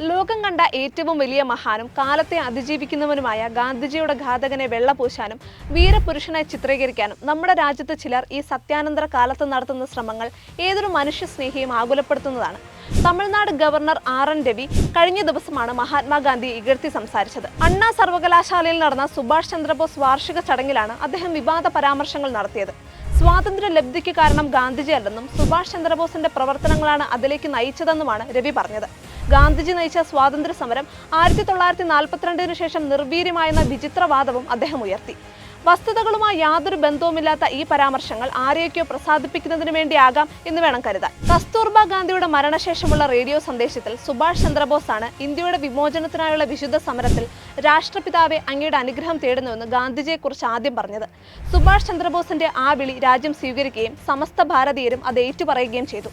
ലോകം കണ്ട ഏറ്റവും വലിയ മഹാനും കാലത്തെ അതിജീവിക്കുന്നവനുമായ ഗാന്ധിജിയുടെ ഘാതകനെ വെള്ളപൂശാനും വീരപുരുഷനായി ചിത്രീകരിക്കാനും നമ്മുടെ രാജ്യത്ത് ചിലർ ഈ സത്യാനന്തര കാലത്ത് നടത്തുന്ന ശ്രമങ്ങൾ ഏതൊരു മനുഷ്യസ്നേഹിയും ആകുലപ്പെടുത്തുന്നതാണ്. തമിഴ്നാട് ഗവർണർ RN രവി കഴിഞ്ഞ ദിവസമാണ് മഹാത്മാഗാന്ധിയെ ഇകഴ്ത്തി സംസാരിച്ചത്. അണ്ണാ സർവകലാശാലയിൽ നടന്ന സുഭാഷ് ചന്ദ്രബോസ് വാർഷിക ചടങ്ങിലാണ് അദ്ദേഹം വിവാദ പരാമർശങ്ങൾ നടത്തിയത്. സ്വാതന്ത്ര്യ ലബ്ധിക്ക് കാരണം ഗാന്ധിജി അല്ലെന്നും സുഭാഷ് ചന്ദ്രബോസിന്റെ പ്രവർത്തനങ്ങളാണ് അതിലേക്ക് നയിച്ചതെന്നുമാണ് രവി പറഞ്ഞത്. ഗാന്ധിജി നയിച്ച സ്വാതന്ത്ര്യ സമരം 1942 ശേഷം നിർവീര്യമായെന്ന വിചിത്രവാദവും അദ്ദേഹം ഉയർത്തി. വസ്തുതകളുമായി യാതൊരു ബന്ധവുമില്ലാത്ത ഈ പരാമർശങ്ങൾ ആരെയൊക്കെയോ പ്രസാദിപ്പിക്കുന്നതിന് വേണ്ടിയാകാം എന്ന് വേണം കരുതാൻ. കസ്തൂർബ ഗാന്ധിയുടെ മരണശേഷമുള്ള റേഡിയോ സന്ദേശത്തിൽ സുഭാഷ് ചന്ദ്രബോസ് ആണ് ഇന്ത്യയുടെ വിമോചനത്തിനായുള്ള വിശുദ്ധ സമരത്തിൽ രാഷ്ട്രപിതാവെ അങ്ങയുടെ അനുഗ്രഹം തേടുന്നുവെന്ന് ഗാന്ധിജിയെക്കുറിച്ച് ആദ്യം പറഞ്ഞത്. സുഭാഷ് ചന്ദ്രബോസിന്റെ ആ വിളി രാജ്യം സ്വീകരിക്കുകയും സമസ്ത ഭാരതീയരും അത് ഏറ്റുപറയുകയും ചെയ്തു.